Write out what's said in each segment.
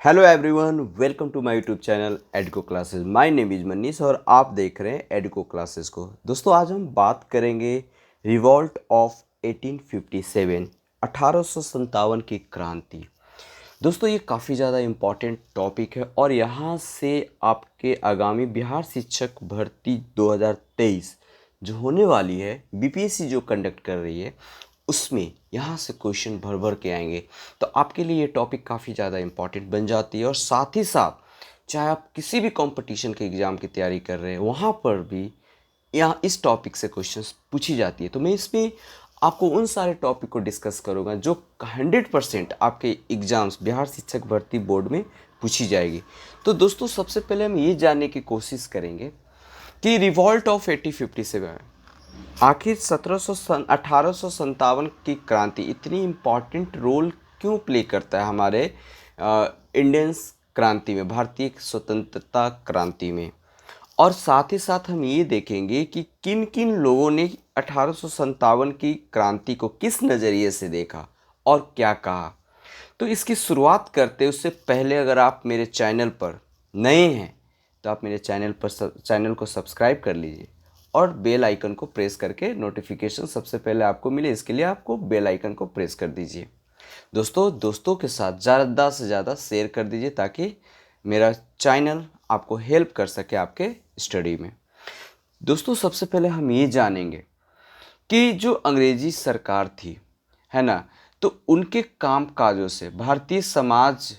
Hello everyone, welcome to my YouTube channel Educo classes. My name is Manish और आप देख रहे हैं एडुको क्लासेस को। दोस्तों, आज हम बात करेंगे रिवॉल्ट ऑफ 1857, 1857 की क्रांति। दोस्तों, ये काफ़ी ज़्यादा इम्पॉर्टेंट टॉपिक है और यहाँ से आपके आगामी बिहार शिक्षक भर्ती 2023 जो होने वाली है, बीपीएससी जो कंडक्ट कर रही है, उसमें यहाँ से क्वेश्चन भर भर के आएंगे। तो आपके लिए ये टॉपिक काफ़ी ज़्यादा इम्पॉर्टेंट बन जाती है और साथ ही साथ चाहे आप किसी भी कंपटीशन के एग्ज़ाम की तैयारी कर रहे हैं, वहाँ पर भी यहाँ इस टॉपिक से क्वेश्चंस पूछी जाती है। तो मैं इसमें आपको उन सारे टॉपिक को डिस्कस करूँगा जो 100% आपके एग्ज़ाम्स बिहार शिक्षक भर्ती बोर्ड में पूछी जाएगी। तो दोस्तों, सबसे पहले हम ये जानने की कोशिश करेंगे कि रिवॉल्ट ऑफ 1857 आखिर 1857 की क्रांति इतनी इम्पॉर्टेंट रोल क्यों प्ले करता है हमारे इंडियन क्रांति में, भारतीय स्वतंत्रता क्रांति में। और साथ ही साथ हम ये देखेंगे कि किन किन लोगों ने 1857 की क्रांति को किस नज़रिए से देखा और क्या कहा। तो इसकी शुरुआत करते उससे पहले अगर आप मेरे चैनल पर नए हैं तो आप मेरे चैनल को सब्सक्राइब कर लीजिए और बेल आइकन को प्रेस करके नोटिफिकेशन सबसे पहले आपको मिले, इसके लिए आपको बेल आइकन को प्रेस कर दीजिए। दोस्तों के साथ ज़्यादा से ज़्यादा शेयर कर दीजिए ताकि मेरा चैनल आपको हेल्प कर सके आपके स्टडी में। दोस्तों, सबसे पहले हम ये जानेंगे कि जो अंग्रेजी सरकार थी, है ना, तो उनके काम काजों से भारतीय समाज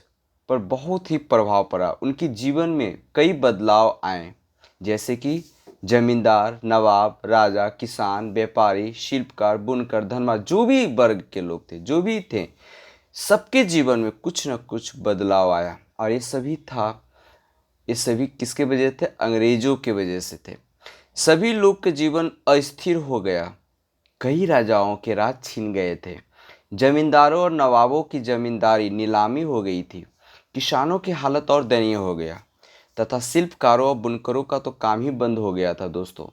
पर बहुत ही प्रभाव पड़ा। उनके जीवन में कई बदलाव आए, जैसे कि जमींदार, नवाब, राजा, किसान, व्यापारी, शिल्पकार, बुनकर, धनवान, जो भी वर्ग के लोग थे, जो भी थे, सबके जीवन में कुछ न कुछ बदलाव आया। और ये सभी किसके वजह थे? अंग्रेजों के वजह से थे। सभी लोग के जीवन अस्थिर हो गया। कई राजाओं के राज छीन गए थे। जमींदारों और नवाबों की जमींदारी नीलामी हो गई थी। किसानों की हालत और दयनीय हो गया तथा शिल्पकारों और बुनकरों का तो काम ही बंद हो गया था। दोस्तों,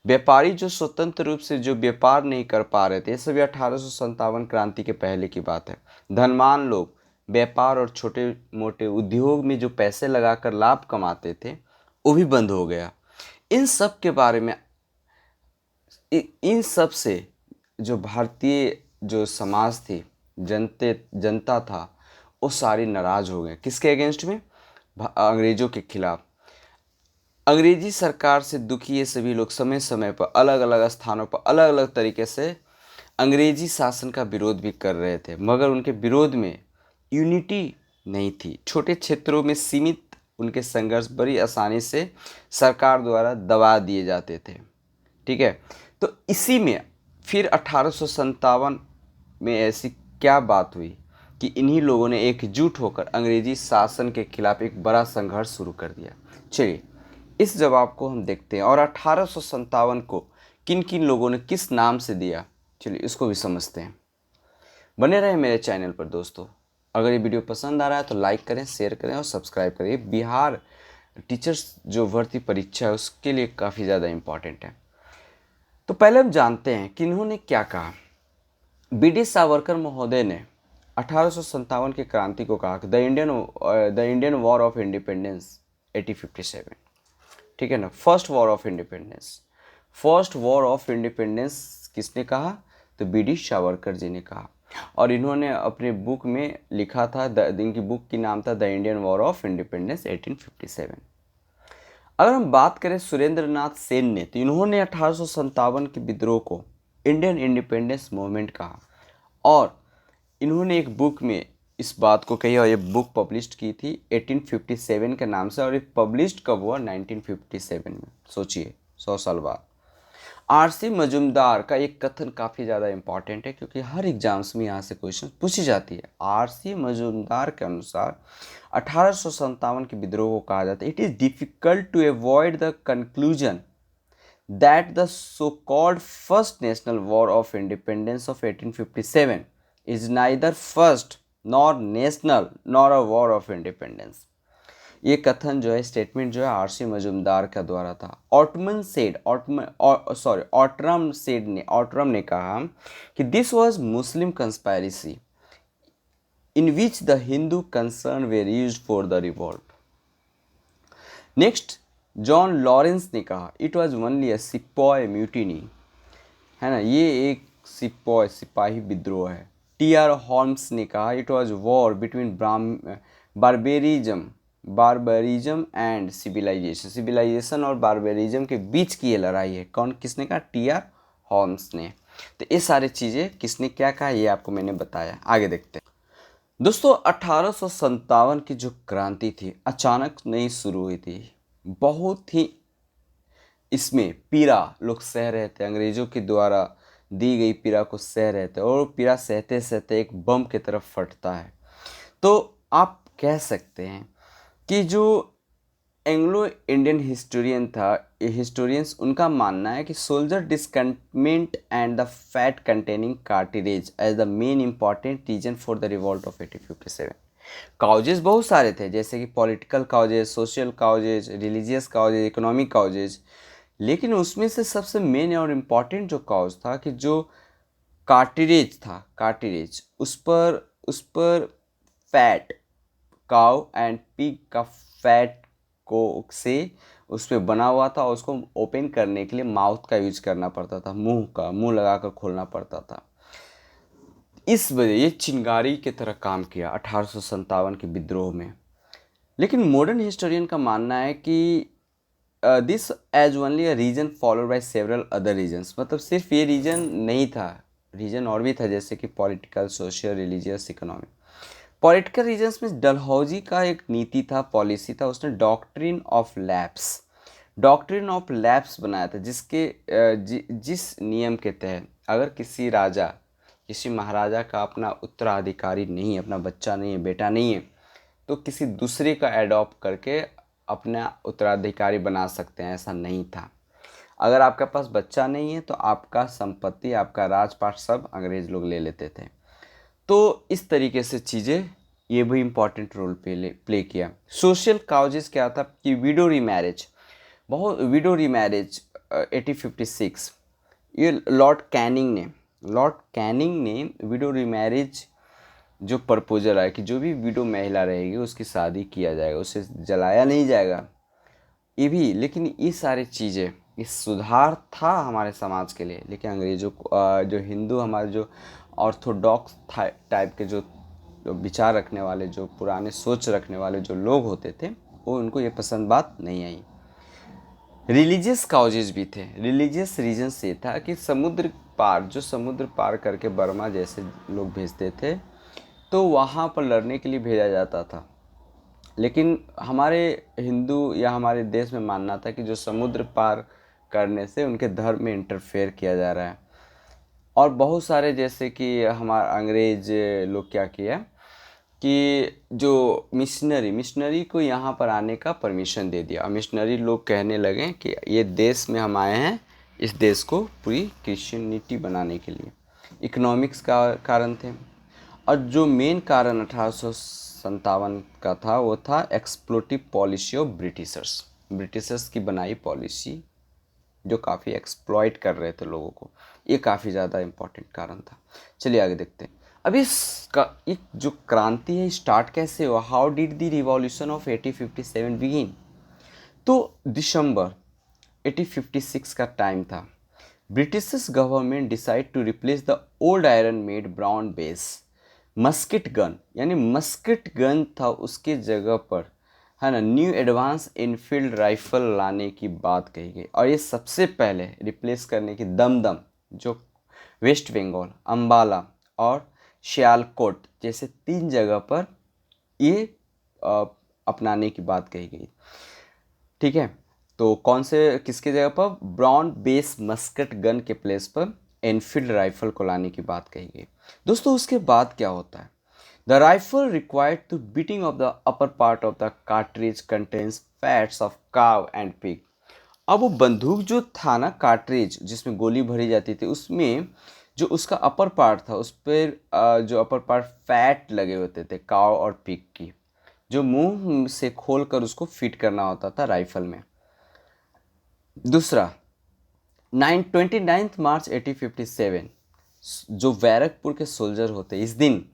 व्यापारी जो स्वतंत्र रूप से जो व्यापार नहीं कर पा रहे थे, ये सभी 1857 क्रांति के पहले की बात है। धनवान लोग व्यापार और छोटे मोटे उद्योग में जो पैसे लगाकर लाभ कमाते थे, वो भी बंद हो गया। इन सब के बारे में, इन सब से जो भारतीय जो समाज थी, जनता था, वो सारी नाराज हो गए। किसके अगेंस्ट में? अंग्रेजों के खिलाफ। अंग्रेजी सरकार से दुखी ये सभी लोग समय समय पर अलग अलग स्थानों पर अलग अलग तरीके से अंग्रेजी शासन का विरोध भी कर रहे थे, मगर उनके विरोध में यूनिटी नहीं थी। छोटे क्षेत्रों में सीमित उनके संघर्ष बड़ी आसानी से सरकार द्वारा दबा दिए जाते थे। ठीक है, तो इसी में फिर 1857 में ऐसी क्या बात हुई कि इन्हीं लोगों ने एकजुट होकर अंग्रेजी शासन के खिलाफ एक बड़ा संघर्ष शुरू कर दिया। चलिए, इस जवाब को हम देखते हैं और 1857 को किन किन लोगों ने किस नाम से दिया, चलिए इसको भी समझते हैं। बने रहे मेरे चैनल पर। दोस्तों, अगर ये वीडियो पसंद आ रहा है तो लाइक करें, शेयर करें और सब्सक्राइब करें। बिहार टीचर्स जो भर्ती परीक्षा है उसके लिए काफ़ी ज़्यादा इम्पॉर्टेंट है। तो पहले हम जानते हैं कि इन्होंने क्या कहा। बी.डी. सावरकर महोदय ने 1857 की क्रांति को कहा कि the Indian war of independence 1857। ठीक है ना, first war of independence. First war of independence किसने कहा? तो बी.डी. सावरकर जी ने कहा। और इन्होंने अपने बुक में लिखा था, इनकी बुक की नाम था the Indian war of independence 1857। अगर हम बात करें सुरेंद्र नाथ सेन ने, तो इन्होंने 1857 के विद्रोह को इंडियन इंडिपेंडेंस मूवमेंट कहा और इन्होंने एक बुक में इस बात को कही और ये बुक पब्लिश की थी 1857 के नाम से। और ये पब्लिश कब हुआ? 1957 में। सोचिए, 100 साल बाद। आर.सी. मजूमदार का एक कथन काफ़ी ज़्यादा इंपॉर्टेंट है क्योंकि हर एग्जाम्स में यहाँ से क्वेश्चन पूछी जाती है। आर.सी. मजूमदार के अनुसार 1857 के विद्रोह को कहा जाता है, it is difficult to avoid the conclusion that the so-called first national war of independence of 1857 is neither first nor national nor a war of independence। ये कथन जो है, स्टेटमेंट जो है, आर.सी. मजूमदार का द्वारा था। ऑटरम ने कहा कि this was Muslim conspiracy. in which the Hindu concern were used for the revolt. Next, John Lawrence ने कहा it was only a sepoy mutiny, है ना, ये एक सिपॉय सिपाही विद्रोह है। टी.आर. हॉर्म्स ने कहा it was war between barbarism and civilisation, civilisation और बारबेरिज्म के बीच की ये लड़ाई है। कौन, किसने कहा? टी.आर. हॉर्म्स ने। तो ये सारी चीज़ें किसने क्या कहा ये आपको मैंने बताया। आगे देखते हैं दोस्तों, 1857 की जो क्रांति थी अचानक नहीं शुरू हुई थी, बहुत ही इसमें पीड़ा लोग सह रहे थे, अंग्रेज़ों के द्वारा दी गई पीड़ा को सह रहे थे, और पीड़ा सहते सहते एक बम की तरफ फटता है। तो आप कह सकते हैं कि जो एंग्लो इंडियन हिस्टोरियन था, हिस्टोरियंस, उनका मानना है कि soldier discontentment and the fat containing cartilage as the main important reason for the revolt of 1857। Causes बहुत सारे थे, जैसे कि political causes, social causes, religious causes, economic causes, लेकिन उसमें से सबसे मेन और इम्पॉर्टेंट जो काउज था कि जो कार्टिलेज था, कार्टिलेज, उस पर फैट, काउ एंड पिग का फैट को से उस पर बना हुआ था, और उसको ओपन करने के लिए माउथ का यूज करना पड़ता था, मुंह लगाकर खोलना पड़ता था। इस वजह ये चिंगारी की तरह काम किया 1857 के विद्रोह में। लेकिन मॉडर्न हिस्टोरियन का मानना है कि this as only a reason followed by several other reasons, मतलब सिर्फ ये रीजन नहीं था, रीजन और भी था, जैसे कि political, social, religious, economic. Political reasons में डलहौजी का एक नीति था, पॉलिसी था, उसने डॉक्ट्रिन ऑफ लैप्स बनाया था, जिस नियम के तहत अगर किसी राजा, किसी महाराजा का अपना उत्तराधिकारी नहीं है, अपना बच्चा नहीं है, बेटा नहीं है, तो किसी दूसरे का एडॉप्ट करके अपना उत्तराधिकारी बना सकते हैं, ऐसा नहीं था। अगर आपके पास बच्चा नहीं है तो आपका संपत्ति, आपका राजपाट सब अंग्रेज लोग ले लेते थे। तो इस तरीके से चीज़ें, ये भी इम्पॉर्टेंट रोल प्ले किया। सोशल काउजेस क्या था कि विडो रीमैरिज, 1856, ये लॉर्ड कैनिंग ने विडो रीमैरिज जो प्रपोजल आया कि जो भी विडो महिला रहेगी उसकी शादी किया जाएगा, उसे जलाया नहीं जाएगा, ये भी। लेकिन ये सारी चीज़ें, ये सुधार था हमारे समाज के लिए, लेकिन अंग्रेज़ों को जो हिंदू, हमारे जो ऑर्थोडॉक्स टाइप के जो विचार रखने वाले, जो पुराने सोच रखने वाले जो लोग होते थे, वो उनको ये पसंद बात नहीं आई। रिलीजियस काउजेज भी थे। रिलीजियस रीजन्स ये था कि समुद्र पार करके बर्मा जैसे लोग भेजते थे, तो वहाँ पर लड़ने के लिए भेजा जाता था। लेकिन हमारे हिंदू या हमारे देश में मानना था कि जो समुद्र पार करने से उनके धर्म में इंटरफेयर किया जा रहा है। और बहुत सारे, जैसे कि हमारा अंग्रेज लोग क्या किया कि जो मिशनरी को यहाँ पर आने का परमिशन दे दिया। मिशनरी लोग कहने लगे कि ये देश में हम आए हैं, इस देश को पूरी क्रिश्चियनिटी बनाने के लिए। इकोनॉमिक्स का कारण थे, और जो मेन कारण 1857 का था वो था एक्सप्लोटिव पॉलिसी ऑफ ब्रिटिशर्स की बनाई पॉलिसी, जो काफ़ी एक्सप्लॉइट कर रहे थे लोगों को। ये काफ़ी ज़्यादा इम्पोर्टेंट कारण था। चलिए आगे देखते हैं। अब इसका एक जो क्रांति है स्टार्ट कैसे हुआ, how did the revolution of 1857 begin. तो दिसंबर 1856 का टाइम था। British government decide to replace the old iron made brown base musket gun, यानी मस्केट गन था उसके जगह पर, है ना, न्यू एडवांस इनफील्ड राइफल लाने की बात कही गई। और ये सबसे पहले रिप्लेस करने की दमदम, जो वेस्ट बंगाल, अम्बाला और सियालकोट जैसे 3 जगह पर ये अपनाने की बात कही गई। ठीक है, तो कौन से, किसके जगह पर? ब्राउन बेस मस्केट गन के प्लेस पर एनफील्ड राइफल को लाने की बात कही गई। दोस्तों उसके बाद क्या होता है? The rifle required to biting off the upper part of the cartridge contains fats of cow and pig. अब वो बंदूक जो था ना, कार्ट्रिज जिसमें गोली भरी जाती थी, उसमें जो उसका अपर पार्ट था उस पर जो अपर पार्ट फैट लगे होते थे काव और पिग की, जो मुंह से खोल कर उसको फिट करना होता था राइफल में। दूसरा, 29 मार्च 1857, जो बैरकपुर के सोल्जर होते इस दिन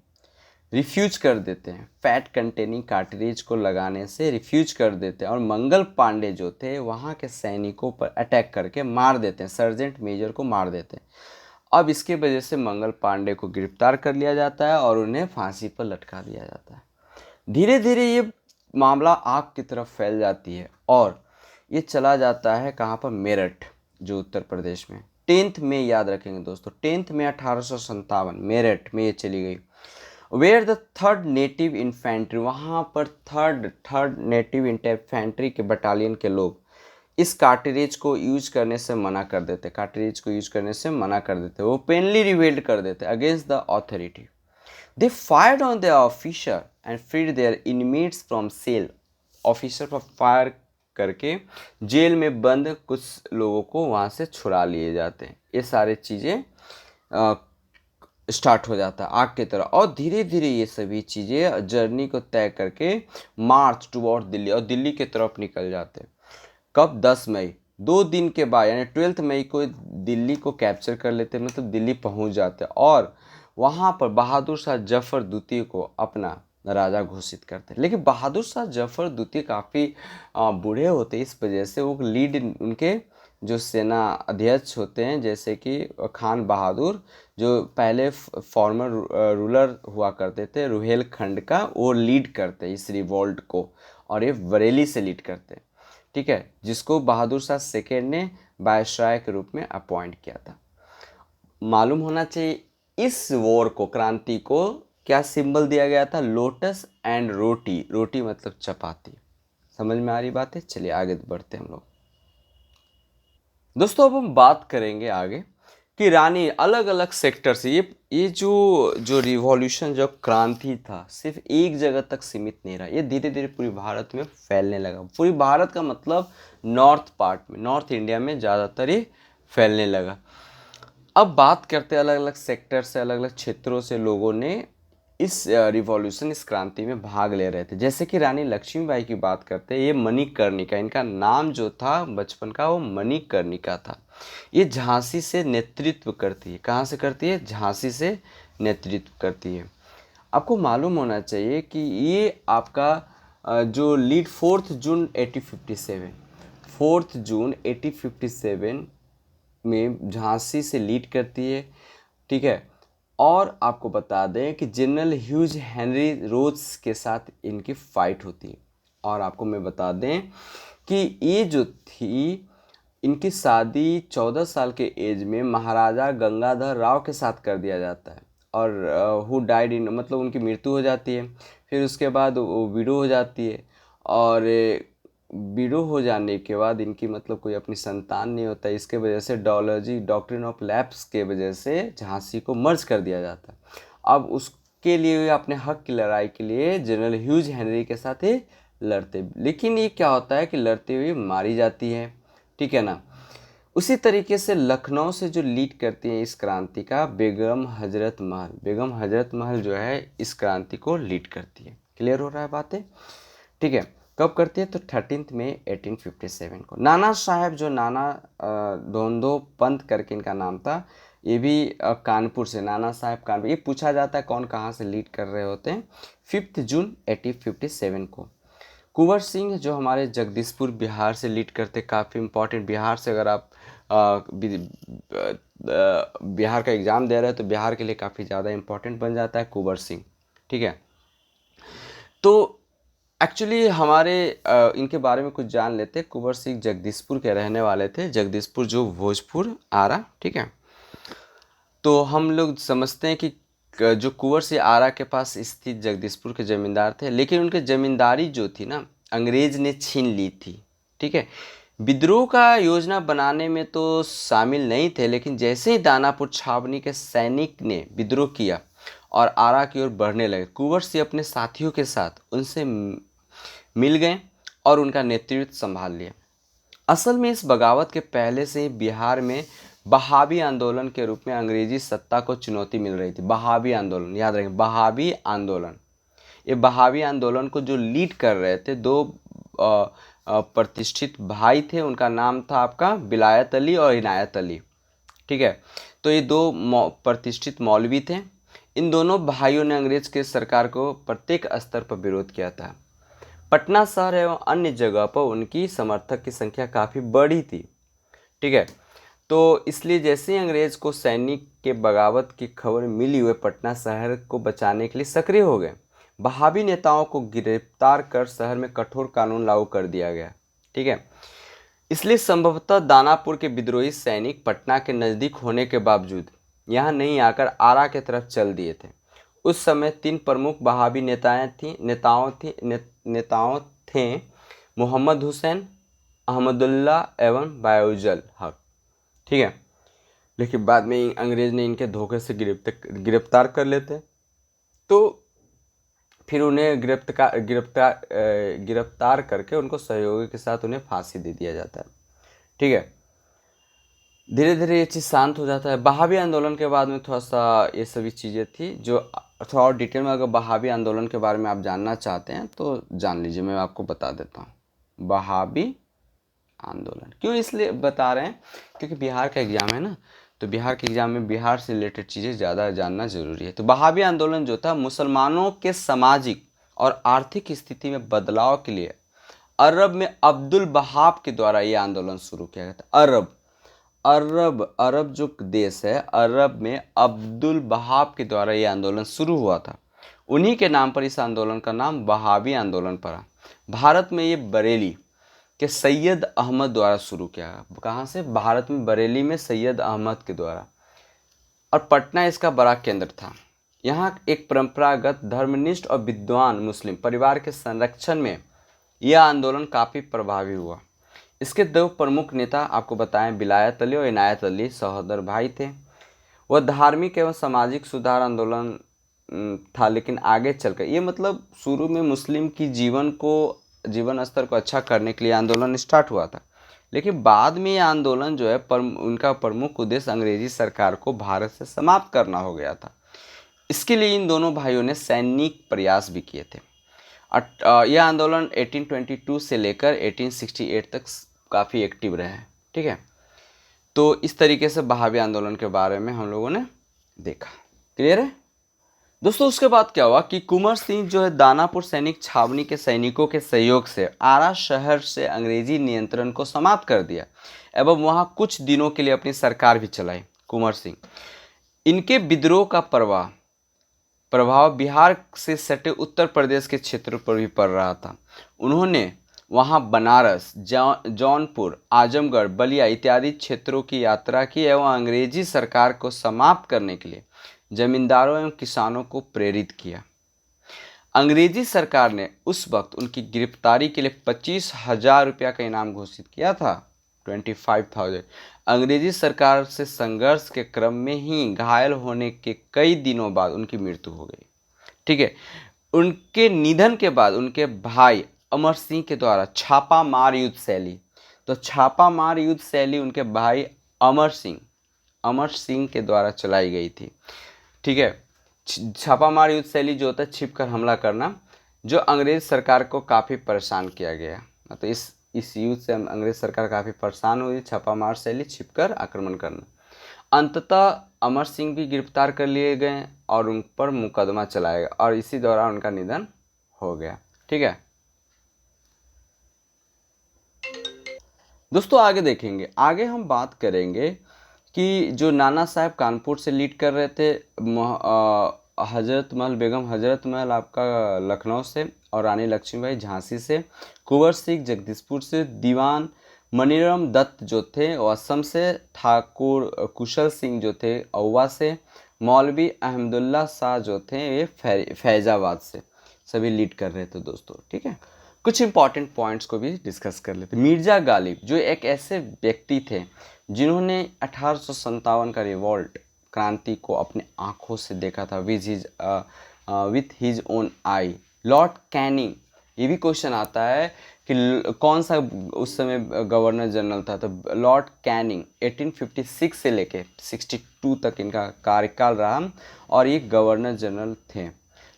रिफ्यूज कर देते हैं, फैट कंटेनिंग कार्टिलेज को लगाने से रिफ्यूज कर देते हैं और मंगल पांडे जो थे वहाँ के सैनिकों पर अटैक करके मार देते हैं, सर्जेंट मेजर को मार देते हैं। अब इसके वजह से मंगल पांडे को गिरफ्तार कर लिया जाता है और उन्हें फांसी पर लटका दिया जाता है। धीरे धीरे ये मामला आग की तरफ फैल जाती है और ये चला जाता है कहाँ पर, मेरठ, जो उत्तर प्रदेश में। 10 मई याद रखेंगे दोस्तों, 10 मई 1857 मेरठ में ये चली गई। Where the third native infantry, वहाँ पर थर्ड नेटिव इन्फेंट्री के बटालियन के लोग इस कार्टिलेज को यूज करने से मना कर देते, कार्टिलेज को यूज करने से मना कर देते, वो ओपनली रिवेल्ड कर देते against the authority. They fired on the officer and freed their inmates from cell, officer पर फायर करके जेल में बंद कुछ लोगों को वहाँ से छुड़ा लिए जाते हैं। ये सारी चीज़ें स्टार्ट हो जाता है आग की तरह, और धीरे धीरे ये सभी चीज़ें जर्नी को तय करके मार्च टुवर्ड दिल्ली, और दिल्ली की तरफ निकल जाते हैं। कब, 10 मई, 2 दिन के बाद यानी 12 मई को दिल्ली को कैप्चर कर लेते हैं, मतलब दिल्ली पहुंच जाते हैं और वहाँ पर बहादुर शाह जफर द्वितीय को अपना राजा घोषित करते हैं। लेकिन बहादुर शाह जफर द्वितीय काफ़ी बूढ़े होते हैं, इस वजह से वो लीड उनके जो सेना अध्यक्ष होते हैं, जैसे कि खान बहादुर, जो पहले फॉर्मर रूलर हुआ करते थे रुहेलखंड का, वो लीड करते हैं इस रिवॉल्ट को, और ये बरेली से लीड करते हैं, ठीक है, जिसको बहादुर शाह सेकेंड ने वायसराय के रूप में अपॉइंट किया था। मालूम होना चाहिए इस वॉर को, क्रांति को क्या सिंबल दिया गया था, लोटस एंड रोटी, रोटी मतलब चपाती। समझ में आ रही बात है? चलिए आगे बढ़ते हैं हम लोग। दोस्तों अब हम बात करेंगे आगे कि रानी अलग अलग सेक्टर से, ये जो रिवॉल्यूशन, जो क्रांति था, सिर्फ एक जगह तक सीमित नहीं रहा, ये धीरे धीरे पूरी भारत में फैलने लगा। पूरी भारत का मतलब नॉर्थ पार्ट में, नॉर्थ इंडिया में ज़्यादातर ये फैलने लगा। अब बात करते हैं अलग अलग सेक्टर से, अलग अलग क्षेत्रों से लोगों ने इस रिवॉल्यूशन, इस क्रांति में भाग ले रहे थे। जैसे कि रानी लक्ष्मीबाई की बात करते हैं, ये मणिकर्णिका, इनका नाम जो था बचपन का वो मणिकर्णिका था। ये झांसी से नेतृत्व करती है। कहाँ से करती है? झांसी से नेतृत्व करती है। आपको मालूम होना चाहिए कि ये आपका जो लीड 4 जून 1857, 4 जून 1857 में झांसी से लीड करती है, ठीक है। और आपको बता दें कि जनरल ह्यूज हेनरी रोज के साथ इनकी फाइट होती है। और आपको मैं बता दें कि ये जो थी, इनकी शादी 14 साल के एज में महाराजा गंगाधर राव के साथ कर दिया जाता है, और हु डाइड इन, मतलब उनकी मृत्यु हो जाती है। फिर उसके बाद वो विडो हो जाती है, और विडो हो जाने के बाद इनकी मतलब कोई अपनी संतान नहीं होता। इसके वजह से डॉलर्जी, डॉक्ट्रिन ऑफ लैप्स के वजह से झांसी को मर्ज कर दिया जाता है। अब उसके लिए अपने हक की लड़ाई के लिए जनरल ह्यूज हेनरी के साथ ही लड़ते, लेकिन ये क्या होता है कि लड़ते हुए मारी जाती है, ठीक है ना। उसी तरीके से लखनऊ से जो लीड करती हैं इस क्रांति का बेगम हजरत महल, बेगम हजरत महल जो है इस क्रांति को लीड करती है। क्लियर हो रहा है बातें? ठीक है। कब करती है? तो 13 मई 1857 को। नाना साहब, जो नाना धोंधो पंत करके इनका नाम था, ये भी कानपुर से, नाना साहब कानपुर। ये पूछा जाता है कौन कहाँ से लीड कर रहे होते हैं। 5 जून 1857 को कुंवर सिंह, जो हमारे जगदीशपुर बिहार से लीड करते, काफ़ी इंपॉर्टेंट। बिहार से अगर आप बिहार का एग्ज़ाम दे रहे हैं तो बिहार के लिए काफ़ी ज़्यादा इंपॉर्टेंट बन जाता है कुंवर सिंह, ठीक है। तो एक्चुअली हमारे इनके बारे में कुछ जान लेते हैं। कुंवर सिंह जगदीशपुर के रहने वाले थे, जगदीशपुर जो भोजपुर आरा, ठीक है। तो हम लोग समझते हैं कि जो कुंवर सिंह आरा के पास स्थित जगदीशपुर के ज़मींदार थे, लेकिन उनके ज़मींदारी जो थी ना, अंग्रेज़ ने छीन ली थी, ठीक है। विद्रोह का योजना बनाने में तो शामिल नहीं थे, लेकिन जैसे ही दानापुर छावनी के सैनिक ने विद्रोह किया और आरा की ओर बढ़ने लगे, कुंवर सिंह अपने साथियों के साथ उनसे मिल गए और उनका नेतृत्व संभाल लिया। असल में इस बगावत के पहले से ही बिहार में बहावी आंदोलन के रूप में अंग्रेजी सत्ता को चुनौती मिल रही थी। बहावी आंदोलन, याद रखें, बहावी आंदोलन। ये बहावी आंदोलन को जो लीड कर रहे थे, दो प्रतिष्ठित भाई थे। उनका नाम था आपका विलायत अली और इनायत अली, ठीक है। तो ये दो प्रतिष्ठित मौलवी थे। इन दोनों भाइयों ने अंग्रेज के सरकार को प्रत्येक स्तर पर विरोध किया था। पटना शहर एवं अन्य जगह पर उनकी समर्थक की संख्या काफ़ी बड़ी थी। ठीक है, तो इसलिए जैसे ही अंग्रेज को सैनिक के बगावत की खबर मिली, हुए पटना शहर को बचाने के लिए सक्रिय हो गए। वहाबी नेताओं को गिरफ्तार कर शहर में कठोर कानून लागू कर दिया गया। ठीक है, इसलिए संभवतः दानापुर के विद्रोही सैनिक पटना के नज़दीक होने के बावजूद यहाँ नहीं आकर आरा की तरफ चल दिए थे। उस समय 3 प्रमुख वहाबी नेताओं थे मोहम्मद हुसैन, अहमदुल्ला एवं बायजुल हक। ठीक है, लेकिन बाद में अंग्रेज ने इनके धोखे से गिरफ्तार कर लेते, तो फिर उन्हें गिरफ्तार करके उनको सहयोगी के साथ उन्हें फांसी दे दिया जाता है। ठीक है, धीरे धीरे ये चीज़ शांत हो जाता है। वहाबी आंदोलन के बाद में थोड़ा सा ये सभी चीज़ें थी जो थोड़ा और डिटेल में, अगर वहाबी आंदोलन के बारे में आप जानना चाहते हैं तो जान लीजिए, मैं आपको बता देता हूँ। वहाबी आंदोलन क्यों इसलिए बता रहे हैं, क्योंकि बिहार का एग्ज़ाम है ना, तो बिहार के एग्ज़ाम में बिहार से रिलेटेड चीज़ें ज़्यादा जानना ज़रूरी है। तो वहाबी आंदोलन जो था, मुसलमानों के सामाजिक और आर्थिक स्थिति में बदलाव के लिए अरब में अब्दुल वहाब के द्वारा ये आंदोलन शुरू किया गया था। अरब जो देश है, अरब में अब्दुल वहाब के द्वारा ये आंदोलन शुरू हुआ था। उन्हीं के नाम पर इस आंदोलन का नाम वहाबी आंदोलन पड़ा। भारत में ये बरेली के सैयद अहमद द्वारा शुरू किया। कहाँ से? भारत में बरेली में सैयद अहमद के द्वारा, और पटना इसका बड़ा केंद्र था। यहाँ एक परंपरागत धर्मनिष्ठ और विद्वान मुस्लिम परिवार के संरक्षण में यह आंदोलन काफ़ी प्रभावी हुआ। इसके 2 प्रमुख नेता आपको बताएं, विलायत अली और इनायत अली सहोदर भाई थे। वह धार्मिक एवं सामाजिक सुधार आंदोलन था, लेकिन आगे चलकर ये मतलब शुरू में मुस्लिम की जीवन स्तर को अच्छा करने के लिए आंदोलन स्टार्ट हुआ था, लेकिन बाद में ये आंदोलन जो है उनका प्रमुख उद्देश्य अंग्रेजी सरकार को भारत से समाप्त करना हो गया था। इसके लिए इन दोनों भाइयों ने सैनिक प्रयास भी किए थे। यह आंदोलन 1822 से लेकर 1868 तक काफ़ी एक्टिव रहे हैं। ठीक है, तो इस तरीके से वहाबी आंदोलन के बारे में हम लोगों ने देखा। क्लियर है दोस्तों? उसके बाद क्या हुआ कि कुंवर सिंह जो है दानापुर सैनिक छावनी के सैनिकों के सहयोग से आरा शहर से अंग्रेजी नियंत्रण को समाप्त कर दिया एवं वहां कुछ दिनों के लिए अपनी सरकार भी चलाई। कुंवर सिंह, इनके विद्रोह का प्रभाव बिहार से सटे उत्तर प्रदेश के क्षेत्रों पर भी पड़ रहा था। उन्होंने वहां बनारस, जौनपुर, आजमगढ़, बलिया इत्यादि क्षेत्रों की यात्रा की एवं अंग्रेजी सरकार को समाप्त करने के लिए जमींदारों एवं किसानों को प्रेरित किया। अंग्रेजी सरकार ने उस वक्त उनकी गिरफ्तारी के लिए 25,000 रुपया का इनाम घोषित किया था। 25,000। अंग्रेजी सरकार से संघर्ष के क्रम में ही घायल होने के कई दिनों बाद उनकी मृत्यु हो गई। ठीक है, उनके निधन के बाद उनके भाई अमर सिंह के द्वारा छापामार युद्ध शैली, तो छापामार युद्ध शैली उनके भाई अमर सिंह के द्वारा चलाई गई थी। ठीक है, छापामार युद्ध शैली जो होता है छिपकर हमला करना, जो अंग्रेज सरकार को काफ़ी परेशान किया गया। तो इस युद्ध से अंग्रेज सरकार काफ़ी परेशान हुई। छापामार शैली, छिपकर आक्रमण करना। अंततः अमर सिंह भी गिरफ्तार कर लिए गए और उन पर मुकदमा चलाया गया और इसी दौरान उनका निधन हो गया। ठीक है दोस्तों, आगे देखेंगे। आगे हम बात करेंगे कि जो नाना साहब कानपुर से लीड कर रहे थे, हजरत महल बेगम हजरत महल आपका लखनऊ से और रानी लक्ष्मीबाई झांसी से, कुंवर सिंह जगदीशपुर से, दीवान मनीराम दत्त जो थे वो असम से, ठाकुर कुशल सिंह जो थे औवा से, मौलवी अहमदुल्ला शाह जो थे ये फैजाबाद से सभी लीड कर रहे थे दोस्तों। ठीक है, कुछ इंपॉर्टेंट पॉइंट्स को भी डिस्कस कर लेते। मिर्जा गालिब जो एक ऐसे व्यक्ति थे जिन्होंने 1857 का रिवॉल्ट क्रांति को अपने आँखों से देखा था with his own I. Lord Canning, ये भी क्वेश्चन आता है कि कौन सा उस समय गवर्नर जनरल था, तो लॉर्ड कैनिंग 1856 से लेके 62 तक इनका कार्यकाल रहा और ये गवर्नर जनरल थे।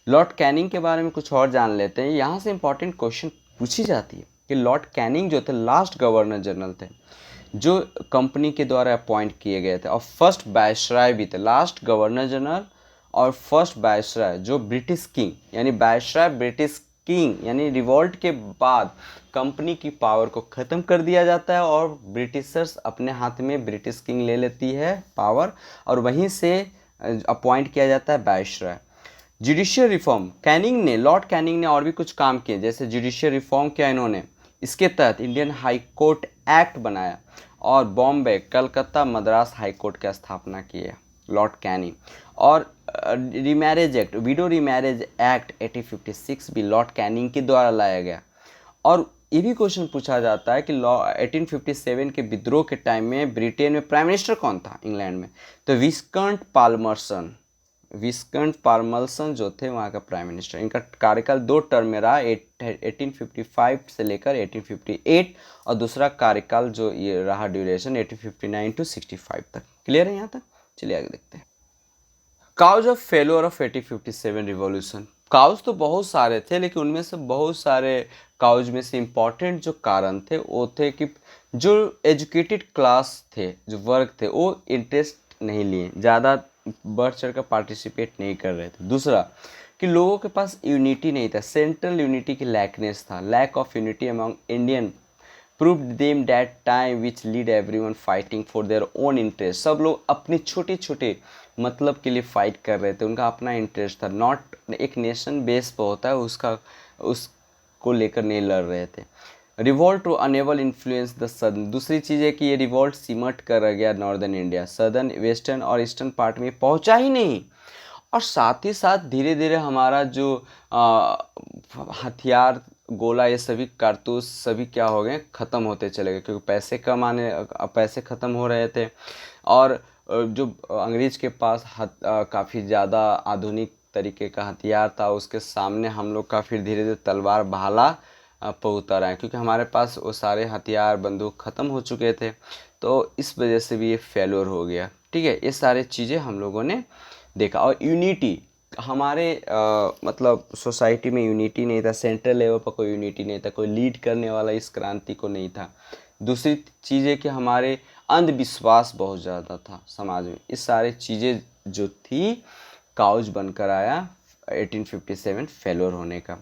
लॉर्ड कैनिंग के बारे में कुछ और जान लेते हैं। यहाँ से इंपॉर्टेंट क्वेश्चन पूछी जाती है कि लॉर्ड कैनिंग जो थे लास्ट गवर्नर जनरल थे जो कंपनी के द्वारा अपॉइंट किए गए थे और फर्स्ट वायसराय भी थे। लास्ट गवर्नर जनरल और फर्स्ट वायसराय जो ब्रिटिश किंग यानी वायसराय ब्रिटिश किंग यानी रिवॉल्ट के बाद कंपनी की पावर को ख़त्म कर दिया जाता है और ब्रिटिशर्स अपने हाथ में ब्रिटिश किंग ले लेती है पावर और वहीं से अपॉइंट किया जाता है वायसराय। जुडिशियल रिफॉर्म कैनिंग ने लॉर्ड कैनिंग ने और भी कुछ काम किए, जैसे जुडिशियल रिफॉर्म किया इन्होंने। इसके तहत इंडियन हाई कोर्ट एक्ट बनाया और बॉम्बे, कलकत्ता, मद्रास हाई कोर्ट की स्थापना की है लॉर्ड कैनिंग। और remarriage act, window remarriage act 1856 भी लॉर्ड कैनिंग के द्वारा लाया गया। और ये भी क्वेश्चन पूछा जाता है कि 1857 के विद्रोह के टाइम में ब्रिटेन में प्राइम मिनिस्टर कौन था इंग्लैंड में, तो विस्कंट पाल्मरसन जो थे वहाँ का प्राइम मिनिस्टर। इनका कार्यकाल 2 टर्म में रहा, 1855 से लेकर 1858, और दूसरा कार्यकाल जो ये रहा ड्यूरेशन 1859 टू 65 तक। क्लियर है यहाँ तक? चलिए आगे देखते हैं। Cause of failure of 1857 revolution. Cause तो बहुत सारे थे, लेकिन उनमें से बहुत सारे काउज में से इम्पॉर्टेंट जो कारण थे वो थे कि जो एजुकेटेड क्लास थे, जो वर्ग थे, वो इंटरेस्ट नहीं लिए, ज़्यादा बढ़ चढ़ कर पार्टिसिपेट नहीं कर रहे थे। दूसरा कि लोगों के पास यूनिटी नहीं था, सेंट्रल यूनिटी की लैकनेस था, lack of unity among Indian proved them that time which lead everyone fighting for their own interest। सब लोग अपने छोटे छोटे मतलब के लिए फाइट कर रहे थे, उनका अपना इंटरेस्ट था, नॉट एक नेशन बेस पर होता है उसको लेकर नहीं लड़ रहे थे। Revolt to unable influence the southern. दूसरी चीज़ है कि ये रिवॉल्ट सिमट कर गया नॉर्दर्न इंडिया, सदर्न, वेस्टर्न और ईस्टर्न पार्ट में पहुंचा ही नहीं। और साथ ही साथ धीरे धीरे हमारा जो हथियार, गोला, ये सभी कारतूस सभी क्या हो गए, ख़त्म होते चले गए, क्योंकि पैसे ख़त्म हो रहे थे। और जो अंग्रेज के पास काफ़ी ज़्यादा आधुनिक तरीके का हथियार था, उसके सामने हम लोग का फिर धीरे धीरे तलवार भाला पर उतर आए, क्योंकि हमारे पास वो सारे हथियार बंदूक ख़त्म हो चुके थे। तो इस वजह से भी ये फेल्योर हो गया। ठीक है, ये सारी चीज़ें हम लोगों ने देखा। और यूनिटी हमारे मतलब सोसाइटी में यूनिटी नहीं था, सेंट्रल लेवल पर कोई यूनिटी नहीं था, कोई लीड करने वाला इस क्रांति को नहीं था। दूसरी चीज़ है कि हमारे अंधविश्वास बहुत ज़्यादा था समाज में। इस सारी चीज़ें जो थी काउज बनकर आया 1857 फेल्योर होने का।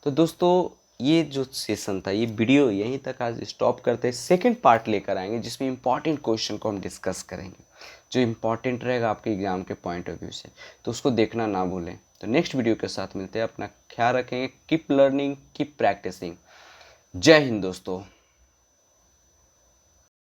तो दोस्तों ये जो सेशन था, ये वीडियो यहीं तक आज स्टॉप करते हैं। सेकंड पार्ट लेकर आएंगे जिसमें इंपॉर्टेंट क्वेश्चन को हम डिस्कस करेंगे, जो इम्पॉर्टेंट रहेगा आपके एग्जाम के पॉइंट ऑफ व्यू से, तो उसको देखना ना भूलें। तो नेक्स्ट वीडियो के साथ मिलते हैं, अपना ख्याल रखेंगे, कीप लर्निंग, कीप प्रैक्टिसिंग। जय हिंद दोस्तों।